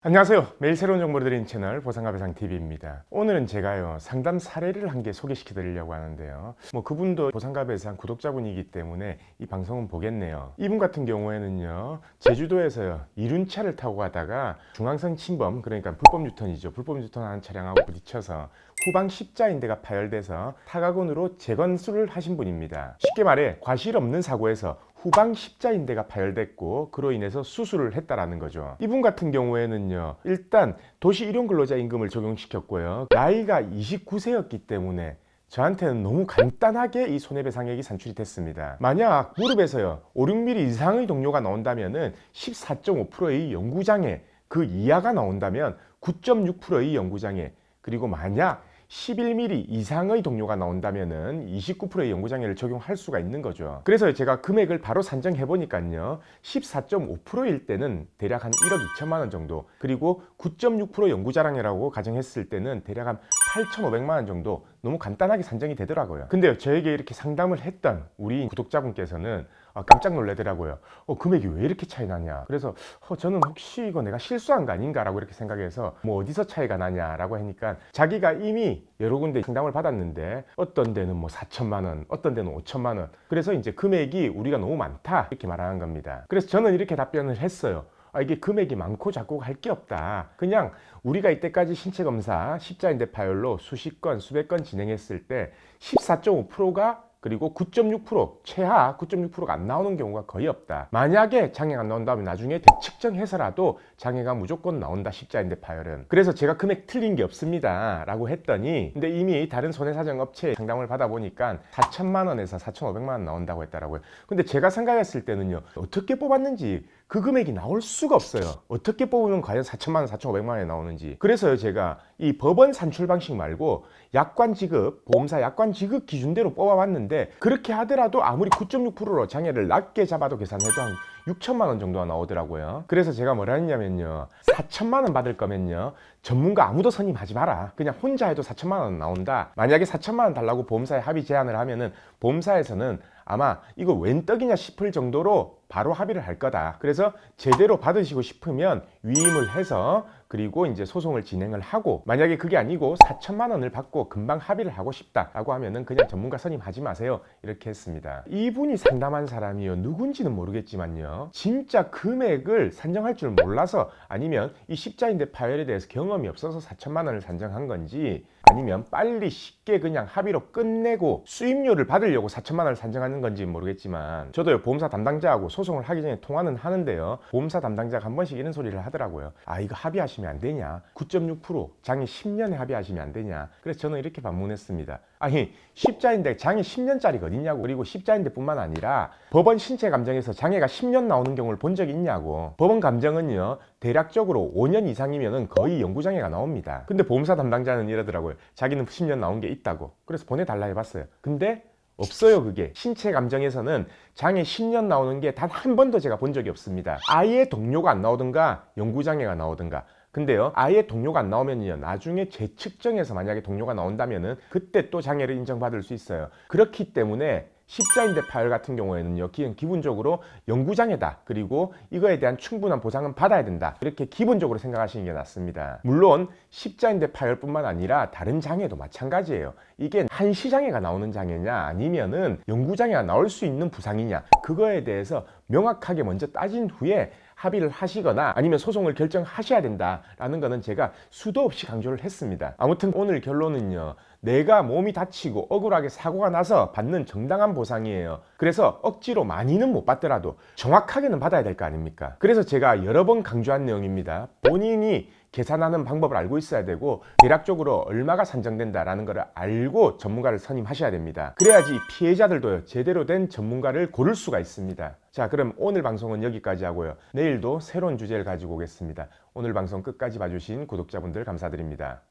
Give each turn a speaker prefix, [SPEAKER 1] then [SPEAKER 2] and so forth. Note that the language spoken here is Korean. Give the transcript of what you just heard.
[SPEAKER 1] 안녕하세요. 매일 새로운 정보를 드리는 채널 보상가배상TV입니다. 오늘은 제가요 상담 사례를 한 개 소개시켜 드리려고 하는데요, 그분도 보상가배상 구독자분이기 때문에 이 방송은 보겠네요. 이분 같은 경우에는요, 제주도에서요 이륜차를 타고 가다가 중앙선 침범, 그러니까 불법 유턴이죠, 불법 유턴하는 차량하고 부딪혀서 후방 십자인대가 파열돼서 타가군으로 재건수를 하신 분입니다. 쉽게 말해 과실 없는 사고에서 후방 십자인대가 파열됐고 그로 인해서 수술을 했다라는 거죠. 이분 같은 경우에는요, 일단 도시 일용근로자 임금을 적용시켰고요, 나이가 29세였기 때문에 저한테는 너무 간단하게 이 손해배상액이 산출이 됐습니다. 만약 무릎에서요 5, 6mm 이상의 동료가 나온다면은 14.5%의 영구장애, 그 이하가 나온다면 9.6%의 영구장애, 그리고 만약 11mm 이상의 동료가 나온다면은 29%의 영구장애를 적용할 수가 있는 거죠. 그래서 제가 금액을 바로 산정해 보니까요, 14.5%일 때는 대략 한 1억 2천만 원 정도, 그리고 9.6% 영구장애라고 가정했을 때는 대략 한 8,500만 원 정도, 너무 간단하게 산정이 되더라고요. 근데요, 저에게 이렇게 상담을 했던 우리 구독자분께서는 깜짝 놀라더라고요. 금액이 왜 이렇게 차이 나냐. 그래서 저는 혹시 이거 내가 실수한 거 아닌가 라고 이렇게 생각해서 어디서 차이가 나냐라고 하니까, 자기가 이미 여러 군데 상담을 받았는데 어떤 데는 4천만 원, 어떤 데는 5천만 원, 그래서 이제 금액이 우리가 너무 많다 이렇게 말하는 겁니다. 그래서 저는 이렇게 답변을 했어요. 이게 금액이 많고 작고 할 게 없다. 그냥 우리가 이때까지 신체검사 십자인대 파열로 수십 건, 수백 건 진행했을 때 14.5%가 그리고 9.6%, 최하 9.6%가 안 나오는 경우가 거의 없다. 만약에 장애가 안 나온다면 나중에 대측정해서라도 장애가 무조건 나온다, 십자인대 파열은. 그래서 제가 금액 틀린 게 없습니다 라고 했더니, 근데 이미 다른 손해사정업체에 상담을 받아보니까 4천만 원에서 4,500만 원 나온다고 했더라고요. 근데 제가 생각했을 때는요, 어떻게 뽑았는지 그 금액이 나올 수가 없어요. 어떻게 뽑으면 과연 4천만 원, 4,500만 원이 나오는지. 그래서요, 제가 이 법원 산출 방식 말고 약관 지급, 보험사 약관 지급 기준대로 뽑아봤는데, 그렇게 하더라도 아무리 9.6%로 장애를 낮게 잡아도 계산해도 한 6천만 원 정도가 나오더라고요. 그래서 제가 뭐라 했냐면요, 4천만 원 받을 거면요 전문가 아무도 선임하지 마라. 그냥 혼자 해도 4천만 원 나온다. 만약에 4천만 원 달라고 보험사에 합의 제안을 하면은 보험사에서는 아마 이거 웬 떡이냐 싶을 정도로 바로 합의를 할 거다. 그래서 제대로 받으시고 싶으면 위임을 해서 그리고 이제 소송을 진행을 하고, 만약에 그게 아니고 4천만 원을 받고 금방 합의를 하고 싶다라고 하면은 그냥 전문가 선임하지 마세요 이렇게 했습니다. 이분이 상담한 사람이요, 누군지는 모르겠지만요, 진짜 금액을 산정할 줄 몰라서, 아니면 이 십자인대 파열에 대해서 경험이 없어서 4천만 원을 산정한 건지, 아니면 빨리 쉽게 그냥 합의로 끝내고 수임료를 받으려고 4천만 원을 산정하는 건지 모르겠지만, 저도요 보험사 담당자하고 소송을 하기 전에 통화는 하는데요, 보험사 담당자가 한 번씩 이런 소리를 하더라고요. 이거 합의하시면 안 되냐, 9.6% 장애 10년에 합의하시면 안 되냐. 그래서 저는 이렇게 반문했습니다. 아니, 십자인대 장애 10년짜리가 어딨냐고. 그리고 십자인대뿐만 아니라 법원 신체 감정에서 장애가 10년 나오는 경우를 본 적이 있냐고. 법원 감정은요 대략적으로 5년 이상이면 거의 영구장애가 나옵니다. 근데 보험사 담당자는 이러더라고요. 자기는 10년 나온 게 있다고. 그래서 보내달라 해봤어요. 근데 없어요. 그게 신체 감정에서는 장애 10년 나오는 게 단 한 번도 제가 본 적이 없습니다. 아예 동료가 안 나오든가 영구장애가 나오든가. 근데요, 아예 동료가 안 나오면요, 나중에 재측정해서 만약에 동료가 나온다면은 그때 또 장애를 인정받을 수 있어요. 그렇기 때문에 십자인대 파열 같은 경우에는요, 기본적으로 영구장애다, 그리고 이거에 대한 충분한 보상은 받아야 된다, 이렇게 기본적으로 생각하시는 게 낫습니다. 물론 십자인대 파열뿐만 아니라 다른 장애도 마찬가지예요. 이게 한시장애가 나오는 장애냐, 아니면은 영구장애가 나올 수 있는 부상이냐, 그거에 대해서 명확하게 먼저 따진 후에 합의를 하시거나 아니면 소송을 결정하셔야 된다라는 거는 제가 수도 없이 강조를 했습니다. 아무튼 오늘 결론은요, 내가 몸이 다치고 억울하게 사고가 나서 받는 정당한 보상이에요. 그래서 억지로 많이는 못 받더라도 정확하게는 받아야 될 거 아닙니까? 그래서 제가 여러 번 강조한 내용입니다. 본인이 계산하는 방법을 알고 있어야 되고, 대략적으로 얼마가 산정된다라는 걸 알고 전문가를 선임하셔야 됩니다. 그래야지 피해자들도 제대로 된 전문가를 고를 수가 있습니다. 자, 그럼 오늘 방송은 여기까지 하고요, 내일도 새로운 주제를 가지고 오겠습니다. 오늘 방송 끝까지 봐주신 구독자분들 감사드립니다.